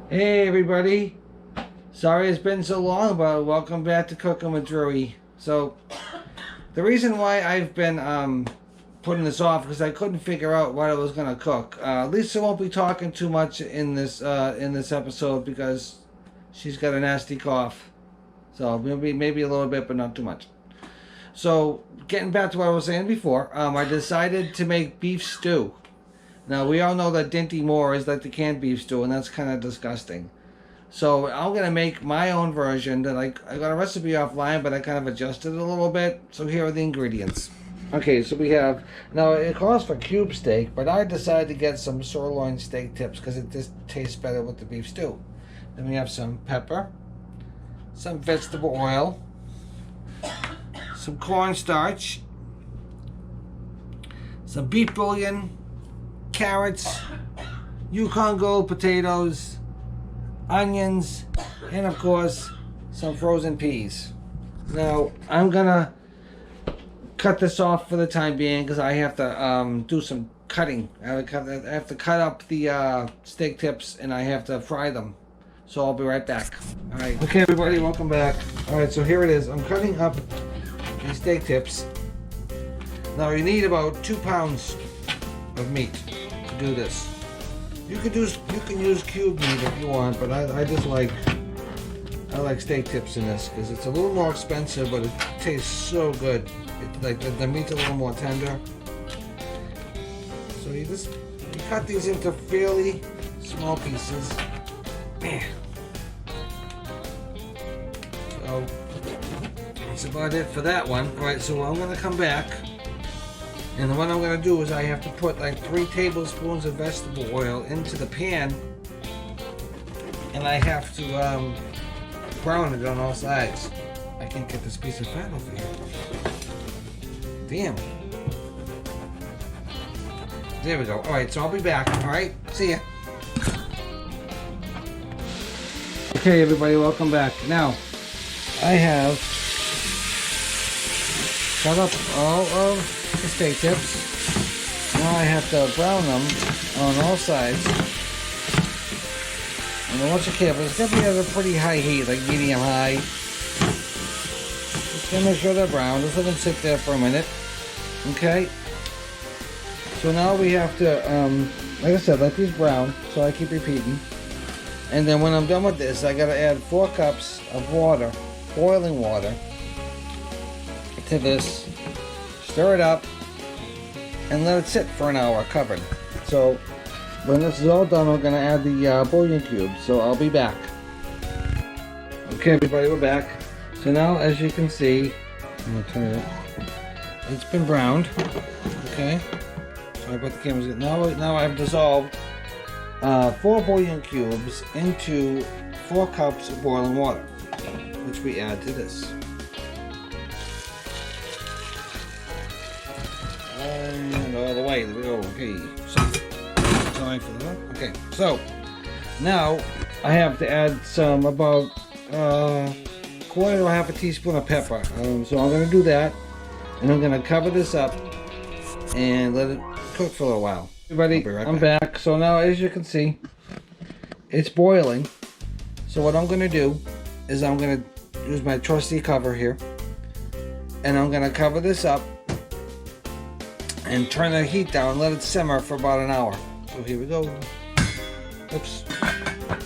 Hey everybody, sorry it's been so long, but welcome back to Cooking with Drewy. So the reason why I've been putting this off because I couldn't figure out what I was gonna cook. Lisa won't be talking too much in this episode because she's got a nasty cough. So maybe a little bit, but not too much. So getting back to what I was saying before, I decided to make beef stew. Now, we all know that Dinty Moore is like the canned beef stew, and that's kind of disgusting. So I'm going to make my own version that I got a recipe offline, but I kind of adjusted it a little bit. So here are the ingredients. Okay, so we have, now it calls for cube steak, but I decided to get some sirloin steak tips because it just tastes better with the beef stew. Then we have some pepper, some vegetable oil, some cornstarch, some beef bouillon, carrots, Yukon Gold potatoes, onions, and of course some frozen peas. Now I'm gonna cut this off for the time being because I have to do some cutting. I have to cut up the steak tips and I have to fry them. So I'll be right back. Alright, okay everybody, welcome back. Alright, so here it is. I'm cutting up these steak tips. Now you need about 2 pounds of meat to do this. You can use cube meat if you want, but I like steak tips in this because it's a little more expensive, but it tastes so good. It's like the meat's a little more tender. So you cut these into fairly small pieces. So that's about it for that one. All right, so I'm gonna come back. And what I'm going to do is I have to put like 3 tablespoons of vegetable oil into the pan. And I have to brown it on all sides. I can't get this piece of fat over here. Damn. There we go. Alright, so I'll be back. Alright, see ya. Okay everybody, welcome back. Now, I have cut up all of the steak tips. Now I have to brown them on all sides. And once you're careful, it's definitely at a pretty high heat, like medium high. Just gonna make sure they're brown. Just let them sit there for a minute. Okay. So now we have to, like I said, let these brown. So I keep repeating. And then when I'm done with this, I gotta add 4 cups of water, boiling water, to this. Stir it up and let it sit for an hour covered. So when this is all done, we're going to add the bouillon cubes. So I'll be back. Okay everybody, we're back. So now as you can see, I'm going to turn it. It's been browned. Okay. Sorry about the cameras. Now I've dissolved 4 bouillon cubes into 4 cups of boiling water, which we add to this. And all the way, there we go. Okay, so sorry for that. Okay, so now I have to add some about quarter to half a teaspoon of pepper. So I'm going to do that, and I'm going to cover this up and let it cook for a little while. Everybody, I'm back. So now, as you can see, it's boiling. So what I'm going to do is I'm going to use my trusty cover here, and I'm going to cover this up and turn the heat down and let it simmer for about an hour. So here we go. Oops.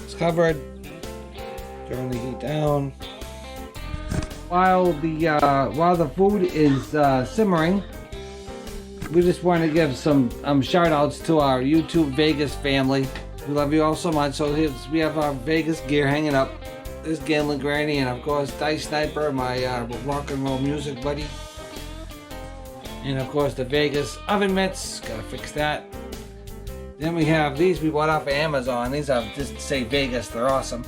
It's covered. Turn the heat down. While the food is simmering, we just want to give some shout outs to our YouTube Vegas family. We love you all so much. So we have our Vegas gear hanging up. There's Galen Granny and of course Dice Sniper, my rock and roll music buddy. And of course the Vegas oven mitts, gotta fix that. Then we have these we bought off of Amazon. These are just say Vegas, they're awesome.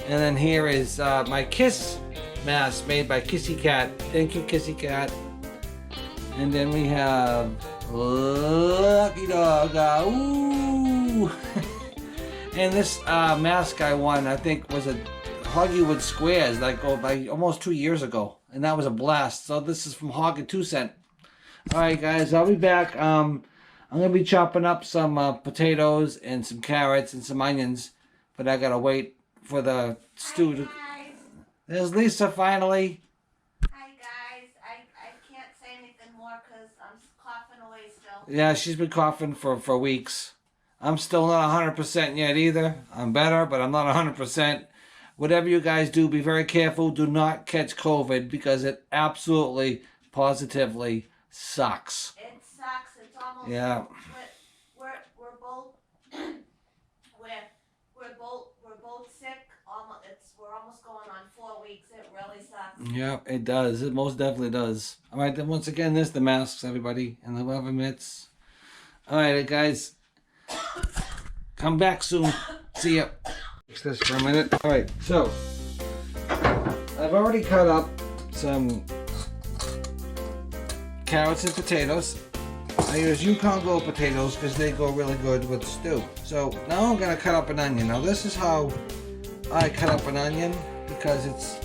And then here is my Kiss mask made by Kissy Cat. Thank you Kissy Cat. And then we have Lucky Dog. Ooh! And this mask I won, I think was a Hollywood Squares like almost 2 years ago. And that was a blast. So this is from Hog and 2 Cent. Alright guys, I'll be back. I'm going to be chopping up some potatoes and some carrots and some onions. but I gotta wait for the stew to... Hi, guys. There's Lisa finally. Hi, guys. I can't say anything more because I'm coughing away still. Yeah, she's been coughing for weeks. I'm still not 100% yet either. I'm better, but I'm not 100%. Whatever you guys do, be very careful. Do not catch COVID because it absolutely, positively sucks. It sucks. It's almost... Yeah. We're both... we're both sick. We're almost going on 4 weeks. It really sucks. Yeah, it does. It most definitely does. All right, then once again, there's the masks, everybody, and the whoever mitts. All right, guys. Come back soon. See ya. Fix this for a minute. All right, so I've already cut up some carrots and potatoes. I use Yukon Gold potatoes because they go really good with stew. So now I'm gonna cut up an onion. Now this is how I cut up an onion because it's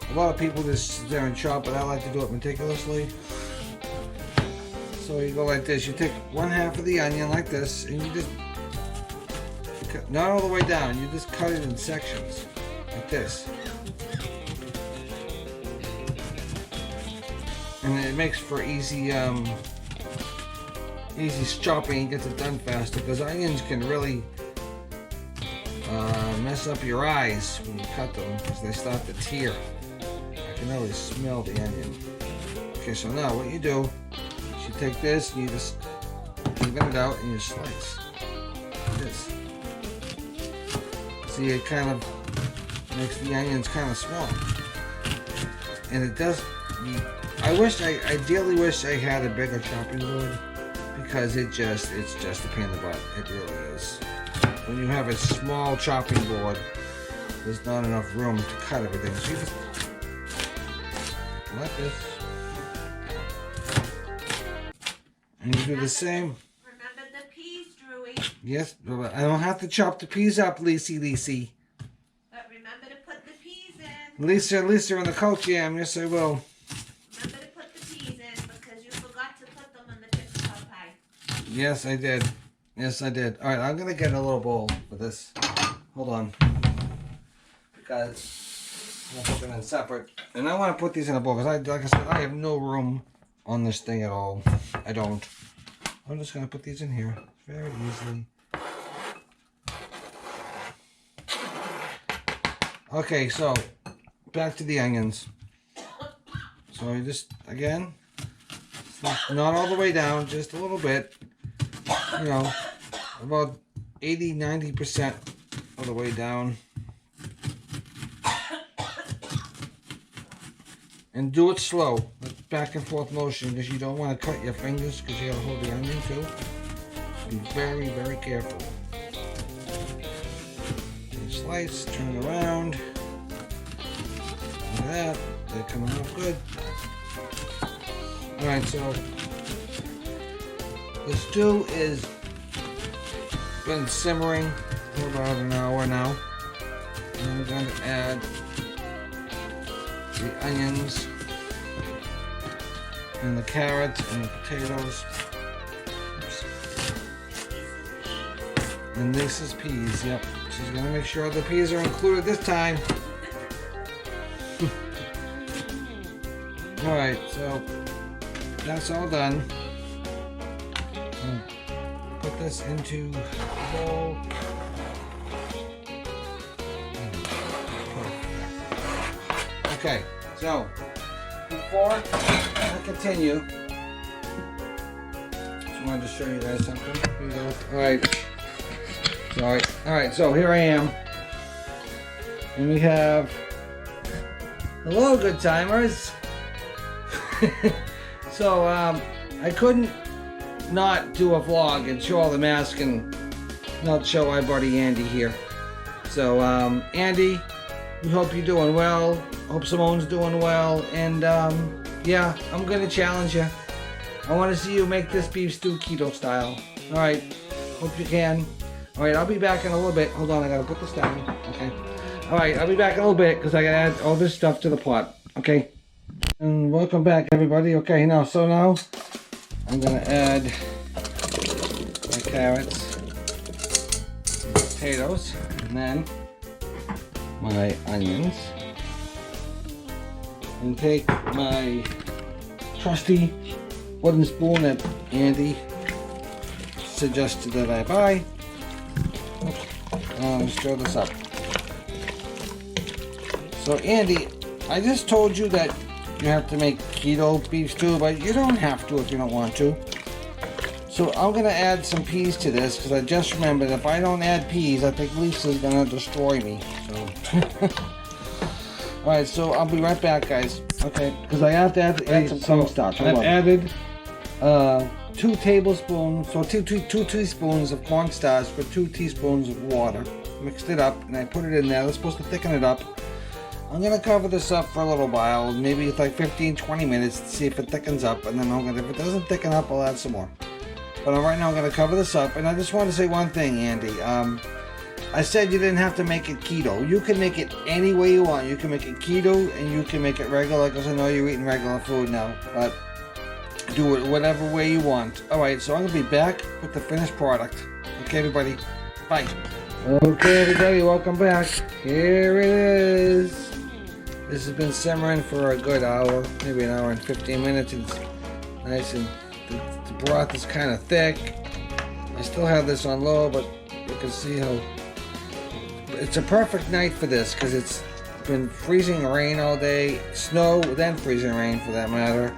a lot of people just sit there and chop, but I like to do it meticulously. So you go like this. You take 1/2 of the onion like this, and you just cut, not all the way down. You just cut it in sections like this, and it makes for easy chopping and gets it done faster. Because onions can really mess up your eyes when you cut them because they start to tear. I can always smell the onion. Okay, so now what you do is you take this and you just even it out and you slice like this. See, it kind of makes the onions kind of small, and it does. I ideally wish I had a bigger chopping board because it's just a pain in the butt. It really is. When you have a small chopping board, there's not enough room to cut everything. So you just like this. And you do the same. Remember the peas, Drewy. Yes, but I don't have to chop the peas up, Lacey. But remember to put the peas in. Lisa in the coat jam. Yes, I will. Remember to put the peas in because you forgot to put them in the chicken pot pie. Yes, I did. Yes, I did. All right, I'm gonna get a little bowl for this. Hold on, because I'm gonna put them in separate, and I want to put these in a bowl because like I said, I have no room on this thing at all. I don't. I'm just gonna put these in here very easily. Okay, so back to the onions. So you just again, not all the way down, just a little bit. You know, about 80-90% of the way down. And do it slow, like back and forth motion, because you don't want to cut your fingers because you gotta hold the onion too. Be very, very careful. And slice, turn it around. Look at that, they're coming out good. Alright, so the stew is been simmering for about an hour now. And I'm going to add the onions and the carrots and the potatoes. Oops. And this is peas, yep. She's going to make sure the peas are included this time. Alright, so that's all done. Put this into the bowl. Okay, so before I continue, just wanted to show you guys something. Here you go. All right. So here I am, and we have hello, good timers. So I couldn't not do a vlog and show all the masks and not show our buddy Andy here. So Andy, we hope you're doing well. Hope Simone's doing well. And yeah, I'm gonna challenge you. I want to see you make this beef stew keto style. All right, hope you can. All right, I'll be back in a little bit. Hold on, I gotta put this down. Okay. All right, I'll be back in a little bit because I gotta add all this stuff to the pot. Okay. And welcome back, everybody. Okay, now I'm gonna add my carrots, potatoes, and then my onions, and take my trusty wooden spoon that Andy suggested that I buy. Stir this up. So Andy, I just told you that you have to make keto beef stew, but you don't have to if you don't want to. So I'm gonna add some peas to this because I just remembered if I don't add peas, I think Lisa's gonna destroy me. So alright, so I'll be right back, guys. Okay, because I have to add some cornstarch. I've added 2 tablespoons, so two teaspoons of cornstarch with 2 teaspoons of water. Mixed it up and I put it in there. That's supposed to thicken it up. I'm gonna cover this up for a little while, maybe it's like 15-20 minutes to see if it thickens up, and then if it doesn't thicken up, I'll add some more. But right now I'm gonna cover this up, and I just want to say one thing, Andy. I said you didn't have to make it keto. You can make it any way you want. You can make it keto and you can make it regular, because I know you're eating regular food now. But do it whatever way you want. Alright, so I'm gonna be back with the finished product. Okay, everybody? Bye. Okay, everybody, welcome back. Here it is. This has been simmering for a good hour, maybe an hour and 15 minutes. It's nice and the broth is kind of thick. I still have this on low, but you can see how it's a perfect night for this because it's been freezing rain all day, snow, then freezing rain for that matter.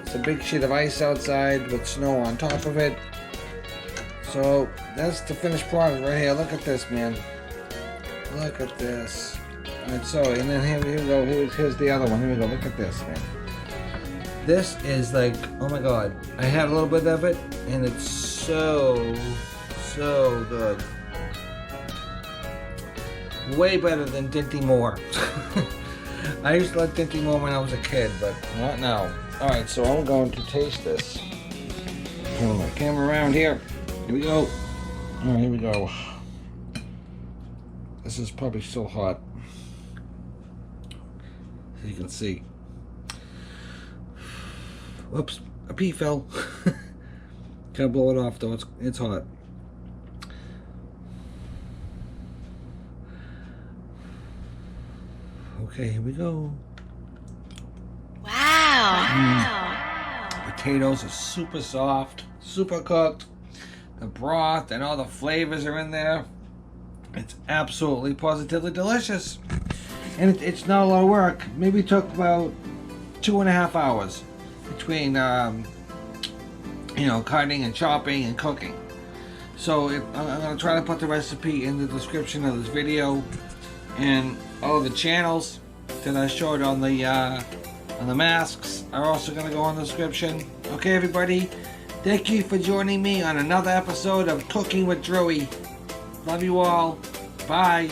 It's a big sheet of ice outside with snow on top of it. So that's the finished product right here. Look at this, man. Look at this. Alright, so, and then here we go. Here's the other one. Here we go. Look at this, man. This is like, oh my god. I had a little bit of it, and it's so good. Way better than Dinty Moore. I used to like Dinty Moore when I was a kid, but not now. Alright, so I'm going to taste this. Turn my camera around here. Here we go. Alright, here we go. This is probably still hot. As you can see. Whoops, a pea fell. Gotta blow it off though, it's hot. Okay, here we go. Wow. Potatoes are super soft, super cooked. The broth and all the flavors are in there. It's absolutely positively delicious. And it's not a lot of work. Maybe it took about 2.5 hours between cutting and chopping and cooking. So I'm going to try to put the recipe in the description of this video, and all of the channels that I showed on the masks are also going to go in the description. Okay, everybody, thank you for joining me on another episode of Cooking with Drewy. Love you all. Bye.